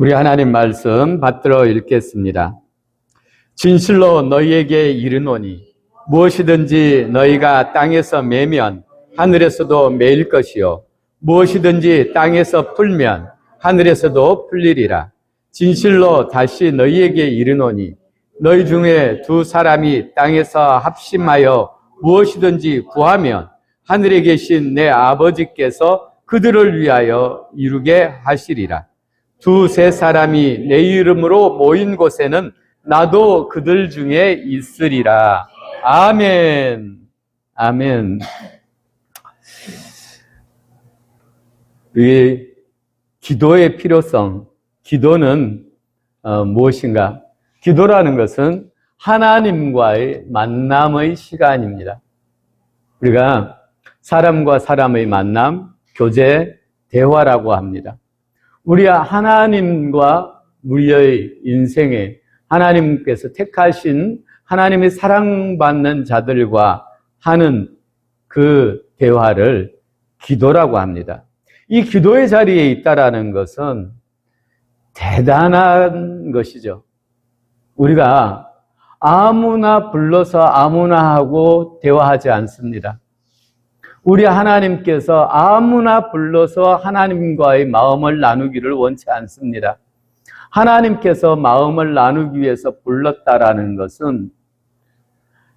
우리 하나님 말씀 받들어 읽겠습니다. 진실로 너희에게 이르노니 무엇이든지 너희가 땅에서 매면 하늘에서도 매일 것이요 무엇이든지 땅에서 풀면 하늘에서도 풀리리라. 진실로 다시 너희에게 이르노니 너희 중에 두 사람이 땅에서 합심하여 무엇이든지 구하면 하늘에 계신 내 아버지께서 그들을 위하여 이루게 하시리라. 두세 사람이 내 이름으로 모인 곳에는 나도 그들 중에 있으리라. 아멘. 아멘. 이 기도의 필요성, 기도는 무엇인가? 기도라는 것은 하나님과의 만남의 시간입니다. 우리가 사람과 사람의 만남, 교제, 대화라고 합니다. 우리 하나님과 우리의 인생에 하나님께서 택하신 하나님의 사랑받는 자들과 하는 그 대화를 기도라고 합니다. 이 기도의 자리에 있다라는 것은 대단한 것이죠. 우리가 아무나 불러서 아무나 하고 대화하지 않습니다. 우리 하나님께서 아무나 불러서 하나님과의 마음을 나누기를 원치 않습니다. 하나님께서 마음을 나누기 위해서 불렀다라는 것은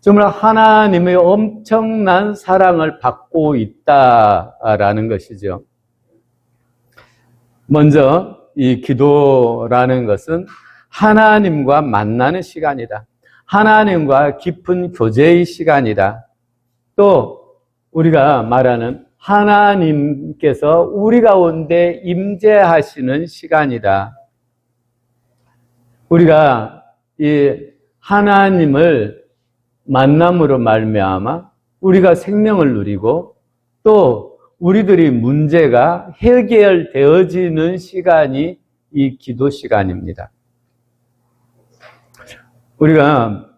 정말 하나님의 엄청난 사랑을 받고 있다라는 것이죠. 먼저 이 기도라는 것은 하나님과 만나는 시간이다. 하나님과 깊은 교제의 시간이다. 또 우리가 말하는 하나님께서 우리 가운데 임재하시는 시간이다. 우리가 이 하나님을 만남으로 말미암아 우리가 생명을 누리고 또 우리들의 문제가 해결되어지는 시간이 이 기도 시간입니다. 우리가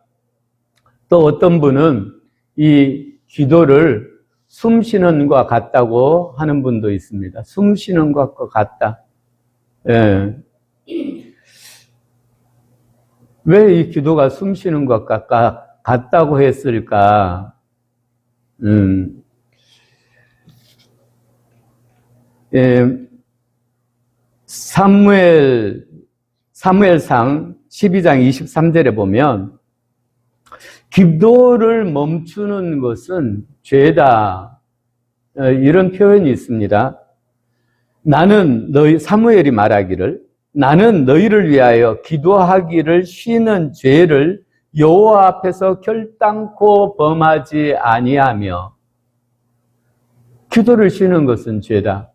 또 어떤 분은 이 기도를 숨 쉬는 것 같다고 하는 분도 있습니다. 숨 쉬는 것 같다. 예. 왜 이 기도가 숨 쉬는 것 같다고 했을까? 예. 사무엘상 12장 23절에 보면 기도를 멈추는 것은 죄다. 이런 표현이 있습니다. 사무엘이 말하기를 나는 너희를 위하여 기도하기를 쉬는 죄를 여호와 앞에서 결단코 범하지 아니하며 기도를 쉬는 것은 죄다.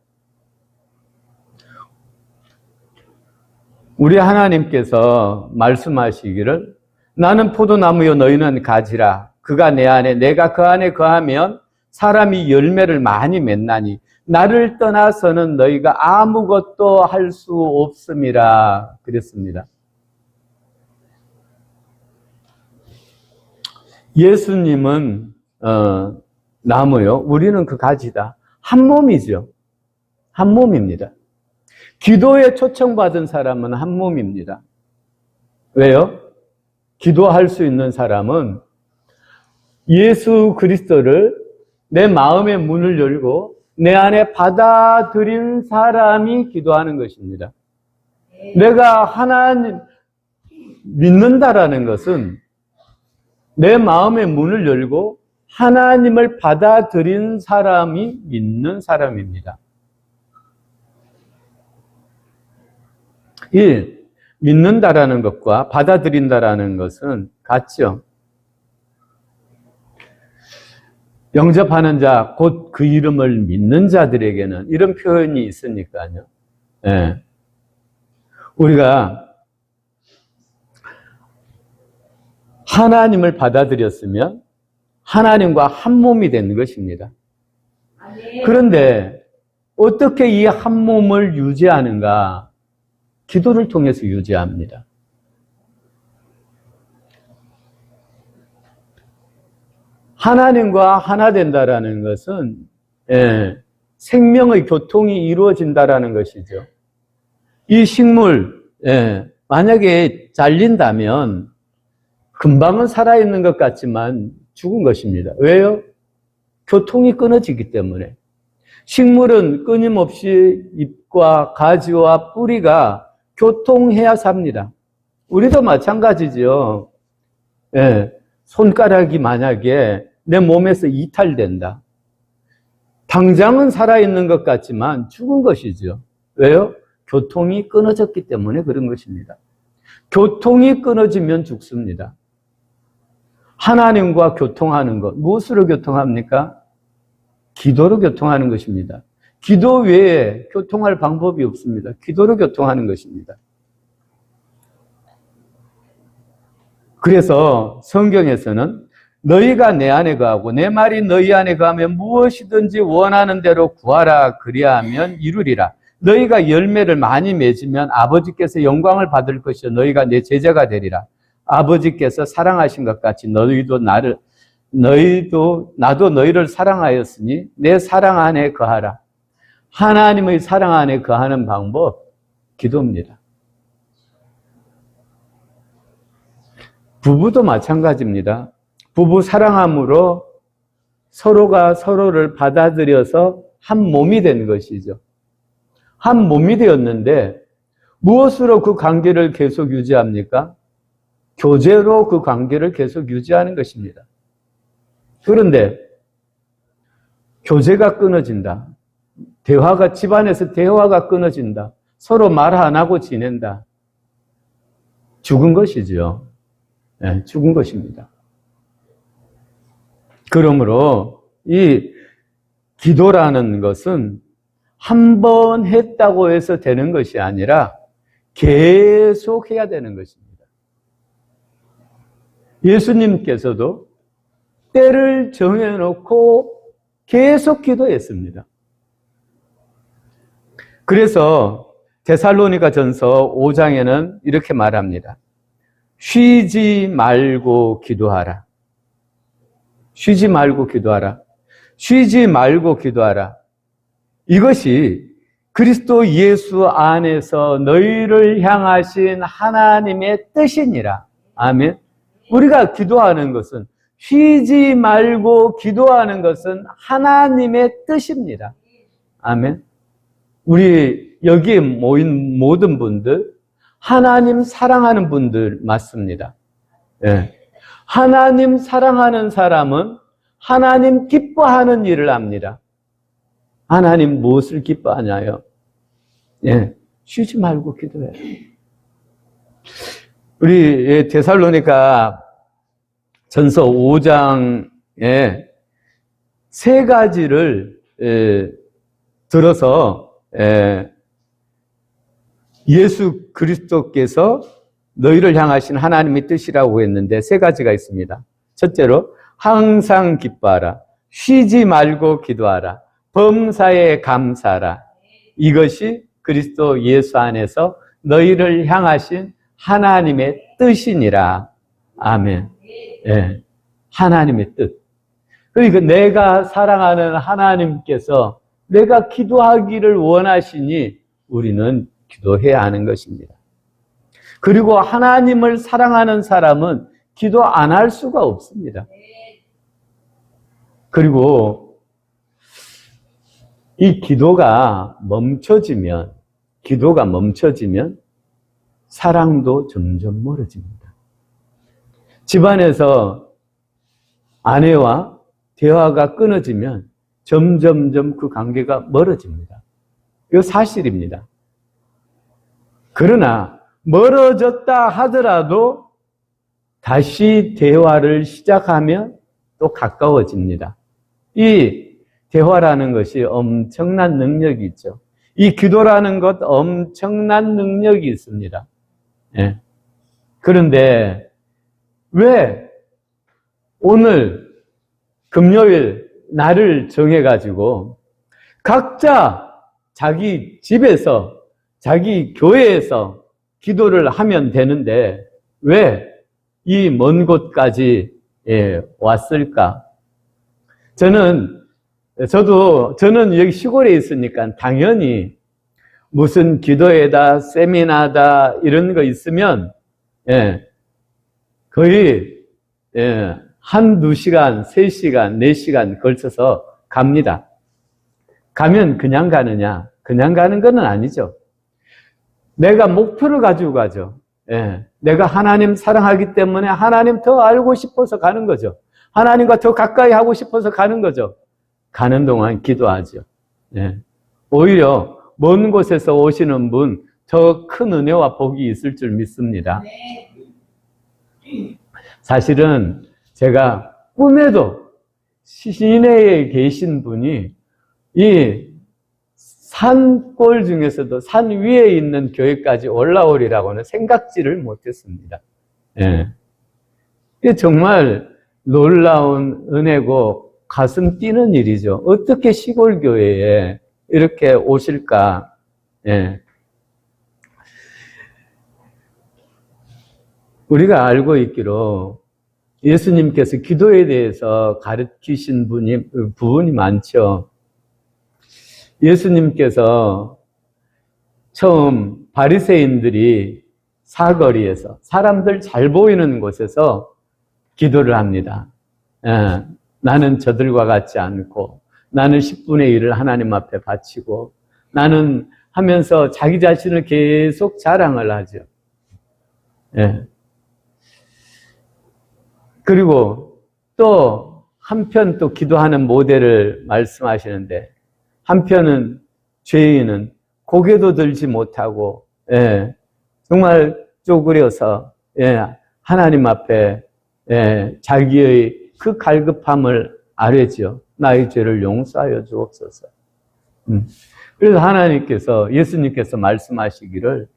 우리 하나님께서 말씀하시기를 나는 포도나무요 너희는 가지라. 그가 내 안에 내가 그 안에 거하면 사람이 열매를 많이 맺나니 나를 떠나서는 너희가 아무것도 할 수 없음이라 그랬습니다. 예수님은 나무요. 우리는 그 가지다. 한 몸이죠. 한 몸입니다. 기도에 초청받은 사람은 한 몸입니다. 왜요? 기도할 수 있는 사람은 예수 그리스도를 내 마음의 문을 열고 내 안에 받아들인 사람이 기도하는 것입니다. 내가 하나님 믿는다라는 것은 내 마음의 문을 열고 하나님을 받아들인 사람이 믿는 사람입니다. 믿는다라는 것과 받아들인다라는 것은 같죠. 영접하는 자, 곧 그 이름을 믿는 자들에게는 이런 표현이 있으니까요. 네. 우리가 하나님을 받아들였으면 하나님과 한 몸이 되는 것입니다. 그런데 어떻게 이 한 몸을 유지하는가? 기도를 통해서 유지합니다. 하나님과 하나 된다라는 것은 생명의 교통이 이루어진다라는 것이죠. 이 식물, 만약에 잘린다면 금방은 살아있는 것 같지만 죽은 것입니다. 왜요? 교통이 끊어지기 때문에. 식물은 끊임없이 잎과 가지와 뿌리가 교통해야 삽니다. 우리도 마찬가지죠. 손가락이 만약에 내 몸에서 이탈된다. 당장은 살아있는 것 같지만 죽은 것이죠. 왜요? 교통이 끊어졌기 때문에 그런 것입니다. 교통이 끊어지면 죽습니다. 하나님과 교통하는 것, 무엇으로 교통합니까? 기도로 교통하는 것입니다. 기도 외에 교통할 방법이 없습니다. 기도로 교통하는 것입니다. 그래서 성경에서는 너희가 내 안에 거하고 내 말이 너희 안에 거하면 무엇이든지 원하는 대로 구하라 그리하면 이루리라. 너희가 열매를 많이 맺으면 아버지께서 영광을 받을 것이요 너희가 내 제자가 되리라. 아버지께서 사랑하신 것 같이 나도 너희를 사랑하였으니 내 사랑 안에 거하라. 하나님의 사랑 안에 거하는 방법, 기도입니다. 부부도 마찬가지입니다. 부부 사랑함으로 서로가 서로를 받아들여서 한 몸이 된 것이죠. 한 몸이 되었는데 무엇으로 그 관계를 계속 유지합니까? 교제로 그 관계를 계속 유지하는 것입니다. 그런데 교제가 끊어진다. 집안에서 대화가 끊어진다. 서로 말 안 하고 지낸다. 죽은 것이죠. 죽은 것입니다. 그러므로 이 기도라는 것은 한 번 했다고 해서 되는 것이 아니라 계속 해야 되는 것입니다. 예수님께서도 때를 정해놓고 계속 기도했습니다. 그래서 데살로니가 전서 5장에는 이렇게 말합니다. 쉬지 말고 기도하라. 쉬지 말고 기도하라. 쉬지 말고 기도하라. 이것이 그리스도 예수 안에서 너희를 향하신 하나님의 뜻이니라. 아멘. 우리가 기도하는 것은, 쉬지 말고 기도하는 것은 하나님의 뜻입니다. 아멘. 우리 여기에 모인 모든 분들, 하나님 사랑하는 분들 맞습니다. 하나님 사랑하는 사람은 하나님 기뻐하는 일을 합니다. 하나님 무엇을 기뻐하냐요? 쉬지 말고 기도해요. 우리 데살로니가 전서 5장에 세 가지를 들어서 예수 그리스도께서 너희를 향하신 하나님의 뜻이라고 했는데 세 가지가 있습니다. 첫째로 항상 기뻐하라. 쉬지 말고 기도하라. 범사에 감사하라. 이것이 그리스도 예수 안에서 너희를 향하신 하나님의 뜻이니라. 아멘. 하나님의 뜻. 그러니까 내가 사랑하는 하나님께서 내가 기도하기를 원하시니 우리는 기도해야 하는 것입니다. 그리고 하나님을 사랑하는 사람은 기도 안 할 수가 없습니다. 그리고 이 기도가 멈춰지면 사랑도 점점 멀어집니다. 집안에서 아내와 대화가 끊어지면 점점점 그 관계가 멀어집니다. 이거 사실입니다. 그러나 멀어졌다 하더라도 다시 대화를 시작하면 또 가까워집니다. 이 대화라는 것이 엄청난 능력이 있죠. 이 기도라는 것 엄청난 능력이 있습니다. 그런데 왜 오늘 금요일 날을 정해가지고 각자 자기 집에서 자기 교회에서 기도를 하면 되는데 왜 이 먼 곳까지 왔을까? 저는 여기 시골에 있으니까 당연히 무슨 기도회다, 세미나다 이런 거 있으면 거의 한두 시간, 3시간, 4시간 걸쳐서 갑니다. 가면 그냥 가느냐? 그냥 가는 건 아니죠. 내가 목표를 가지고 가죠. 내가 하나님 사랑하기 때문에 하나님 더 알고 싶어서 가는 거죠. 하나님과 더 가까이 하고 싶어서 가는 거죠. 가는 동안 기도하죠. 오히려 먼 곳에서 오시는 분 더 큰 은혜와 복이 있을 줄 믿습니다. 사실은 제가 꿈에도 시내에 계신 분이 이 산골 중에서도 산 위에 있는 교회까지 올라오리라고는 생각지를 못했습니다. 이게 정말 놀라운 은혜고 가슴 뛰는 일이죠. 어떻게 시골 교회에 이렇게 오실까? 우리가 알고 있기로 예수님께서 기도에 대해서 가르치신 부분이 많죠. 예수님께서 처음 바리새인들이 사거리에서 사람들 잘 보이는 곳에서 기도를 합니다. 나는 저들과 같지 않고 나는 10분의 1을 하나님 앞에 바치고 나는 하면서 자기 자신을 계속 자랑을 하죠. 그리고 또 한편 또 기도하는 모델을 말씀하시는데 한편은 죄인은 고개도 들지 못하고 정말 쪼그려서 하나님 앞에 자기의 그 갈급함을 아뢰죠. 나의 죄를 용서하여 주옵소서. 그래서 하나님께서 예수님께서 말씀하시기를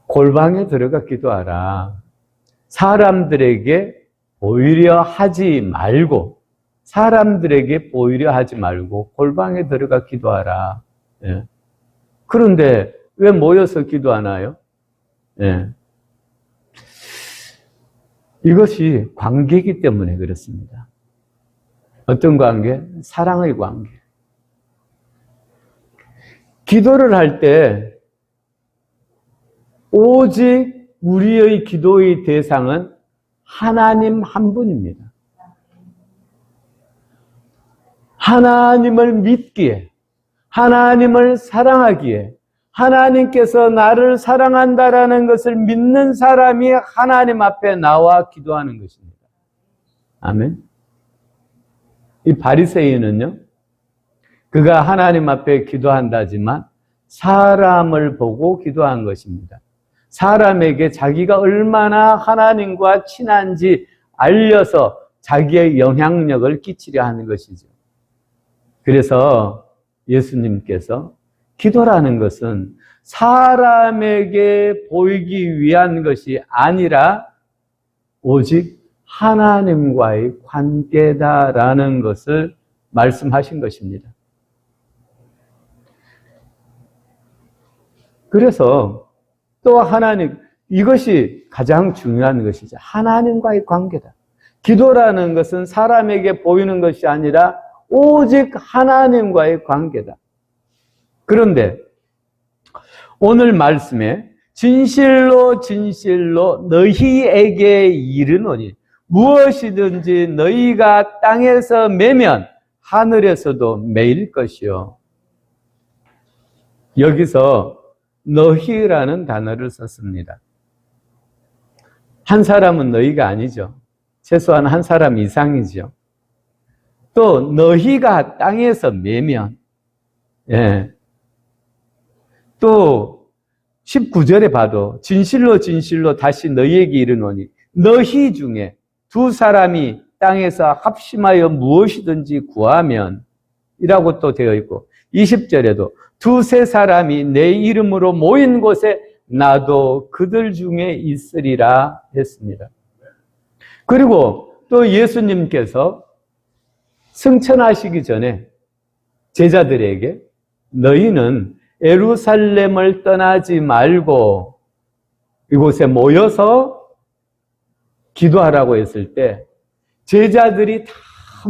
골방에 들어가 기도하라. 사람들에게 보이려 하지 말고 골방에 들어가 기도하라. 그런데 왜 모여서 기도하나요? 이것이 관계이기 때문에 그렇습니다. 어떤 관계? 사랑의 관계. 기도를 할 때 오직 우리의 기도의 대상은 하나님 한 분입니다. 하나님을 믿기에, 하나님을 사랑하기에, 하나님께서 나를 사랑한다라는 것을 믿는 사람이 하나님 앞에 나와 기도하는 것입니다. 아멘. 이 바리새인은요, 그가 하나님 앞에 기도한다지만 사람을 보고 기도한 것입니다. 사람에게 자기가 얼마나 하나님과 친한지 알려서 자기의 영향력을 끼치려 하는 것이죠. 그래서 예수님께서 기도라는 것은 사람에게 보이기 위한 것이 아니라 오직 하나님과의 관계다라는 것을 말씀하신 것입니다. 그래서 또 하나님, 이것이 가장 중요한 것이죠. 하나님과의 관계다. 기도라는 것은 사람에게 보이는 것이 아니라 오직 하나님과의 관계다. 그런데 오늘 말씀에 진실로 진실로 너희에게 이르노니 무엇이든지 너희가 땅에서 매면 하늘에서도 매일 것이요. 여기서 너희라는 단어를 썼습니다. 한 사람은 너희가 아니죠. 최소한 한 사람 이상이죠. 또 너희가 땅에서 매면 또 19절에 봐도 진실로 진실로 다시 너희에게 이르노니 너희 중에 두 사람이 땅에서 합심하여 무엇이든지 구하면 이라고 또 되어 있고 20절에도 두세 사람이 내 이름으로 모인 곳에 나도 그들 중에 있으리라 했습니다. 그리고 또 예수님께서 승천하시기 전에 제자들에게 너희는 예루살렘을 떠나지 말고 이곳에 모여서 기도하라고 했을 때 제자들이 다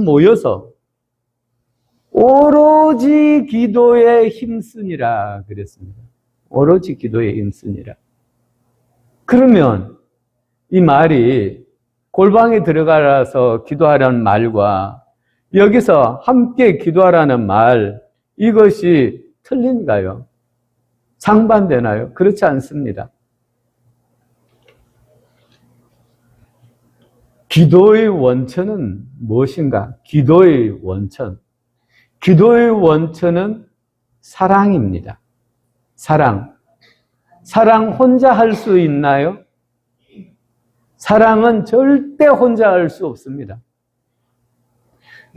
모여서 오로지 기도에 힘쓰니라 그랬습니다. 오로지 기도에 힘쓰니라. 그러면 이 말이 골방에 들어가서 기도하라는 말과 여기서 함께 기도하라는 말, 이것이 틀린가요? 상반되나요? 그렇지 않습니다. 기도의 원천은 무엇인가? 기도의 원천. 기도의 원천은 사랑입니다. 사랑. 사랑 혼자 할 수 있나요? 사랑은 절대 혼자 할 수 없습니다.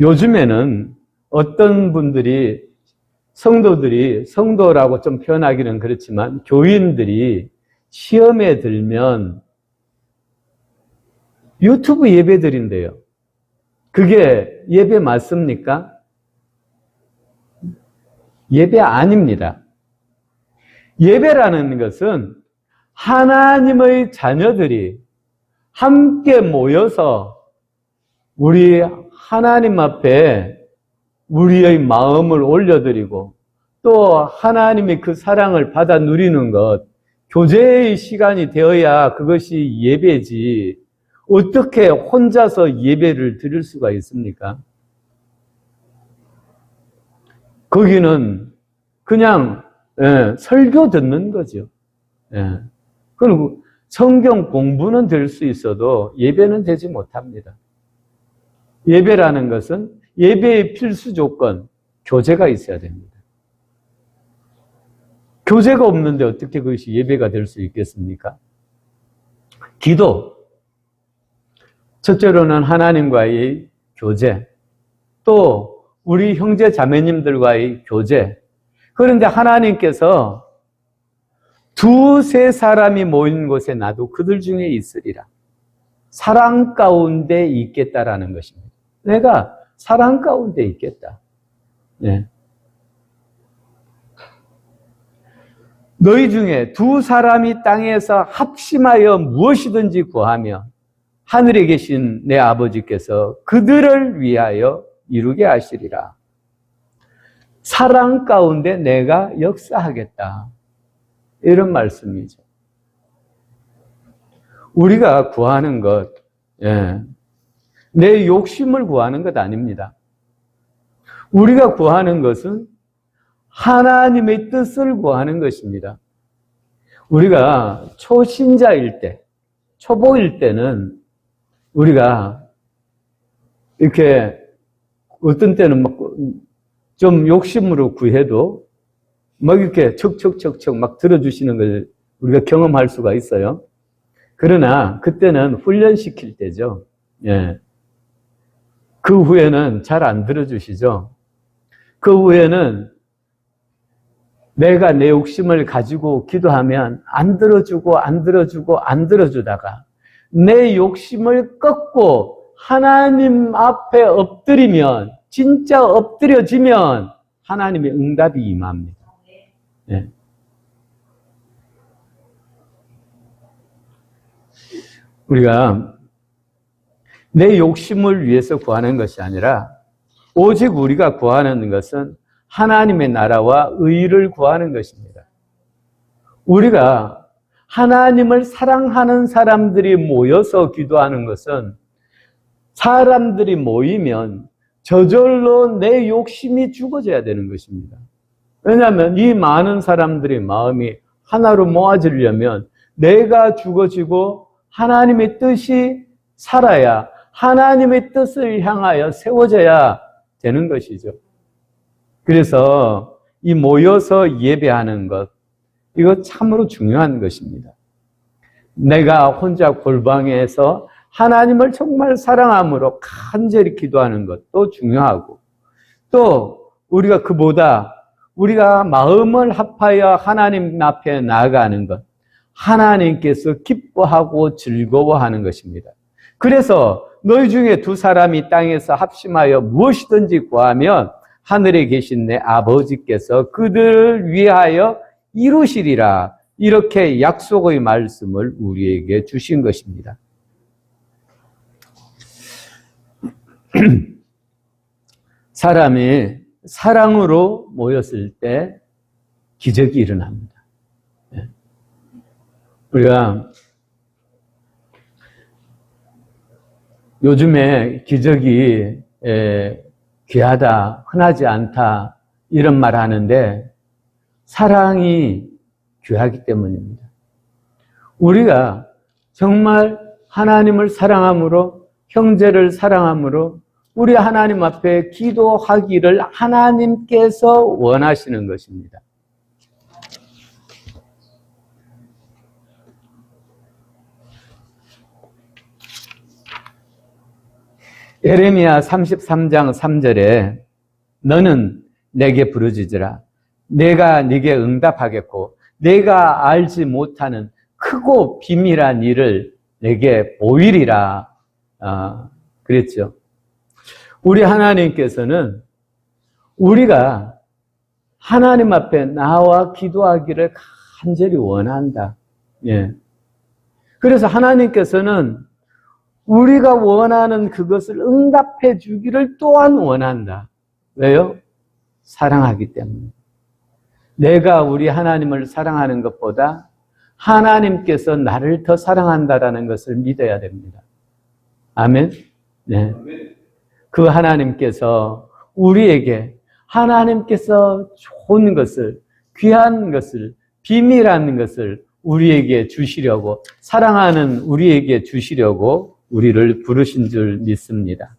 요즘에는 어떤 분들이, 성도라고 좀 표현하기는 그렇지만, 교인들이 시험에 들면 유튜브 예배 드린대요. 그게 예배 맞습니까? 예배 아닙니다. 예배라는 것은 하나님의 자녀들이 함께 모여서 우리 하나님 앞에 우리의 마음을 올려드리고 또 하나님이 그 사랑을 받아 누리는 것, 교제의 시간이 되어야 그것이 예배지, 어떻게 혼자서 예배를 드릴 수가 있습니까? 거기는 그냥 설교 듣는 거죠. 그리고 성경 공부는 될 수 있어도 예배는 되지 못합니다. 예배라는 것은 예배의 필수 조건, 교제가 있어야 됩니다. 교제가 없는데 어떻게 그것이 예배가 될 수 있겠습니까? 기도. 첫째로는 하나님과의 교제, 또 우리 형제 자매님들과의 교제. 그런데 하나님께서 두세 사람이 모인 곳에 나도 그들 중에 있으리라. 사랑 가운데 있겠다라는 것입니다. 내가 사랑 가운데 있겠다. 네. 너희 중에 두 사람이 땅에서 합심하여 무엇이든지 구하며 하늘에 계신 내 아버지께서 그들을 위하여 이루게 하시리라. 사랑 가운데 내가 역사하겠다. 이런 말씀이죠. 우리가 구하는 것, 내 욕심을 구하는 것 아닙니다. 우리가 구하는 것은 하나님의 뜻을 구하는 것입니다. 우리가 초신자일 때, 초보일 때는 우리가 이렇게 어떤 때는 막 좀 욕심으로 구해도 막 이렇게 척척척척 막 들어주시는 걸 우리가 경험할 수가 있어요. 그러나 그때는 훈련시킬 때죠. 그 후에는 잘 안 들어주시죠. 그 후에는 내가 내 욕심을 가지고 기도하면 안 들어주다가 내 욕심을 꺾고 하나님 앞에 엎드리면, 진짜 엎드려지면 하나님의 응답이 임합니다. 네. 우리가 내 욕심을 위해서 구하는 것이 아니라 오직 우리가 구하는 것은 하나님의 나라와 의를 구하는 것입니다. 우리가 하나님을 사랑하는 사람들이 모여서 기도하는 것은 사람들이 모이면 저절로 내 욕심이 죽어져야 되는 것입니다. 왜냐하면 이 많은 사람들의 마음이 하나로 모아지려면 내가 죽어지고 하나님의 뜻이 살아야, 하나님의 뜻을 향하여 세워져야 되는 것이죠. 그래서 이 모여서 예배하는 것, 이거 참으로 중요한 것입니다. 내가 혼자 골방에서 하나님을 정말 사랑함으로 간절히 기도하는 것도 중요하고, 또 우리가 그보다 우리가 마음을 합하여 하나님 앞에 나아가는 것, 하나님께서 기뻐하고 즐거워하는 것입니다. 그래서 너희 중에 두 사람이 땅에서 합심하여 무엇이든지 구하면 하늘에 계신 내 아버지께서 그들을 위하여 이루시리라. 이렇게 약속의 말씀을 우리에게 주신 것입니다. 사람이 사랑으로 모였을 때 기적이 일어납니다. 우리가 요즘에 기적이 귀하다, 흔하지 않다 이런 말 하는데 사랑이 귀하기 때문입니다. 우리가 정말 하나님을 사랑함으로, 형제를 사랑함으로 우리 하나님 앞에 기도하기를 하나님께서 원하시는 것입니다. 예레미야 33장 3절에 너는 내게 부르짖으라. 내가 네게 응답하겠고 내가 알지 못하는 크고 비밀한 일을 내게 보이리라 그랬죠. 우리 하나님께서는 우리가 하나님 앞에 나와 기도하기를 간절히 원한다. 예. 그래서 하나님께서는 우리가 원하는 그것을 응답해 주기를 또한 원한다. 왜요? 사랑하기 때문에. 내가 우리 하나님을 사랑하는 것보다 하나님께서 나를 더 사랑한다라는 것을 믿어야 됩니다. 아멘? 네. 그 하나님께서 우리에게 하나님께서 좋은 것을, 귀한 것을, 비밀한 것을 우리에게 주시려고, 사랑하는 우리에게 주시려고 우리를 부르신 줄 믿습니다.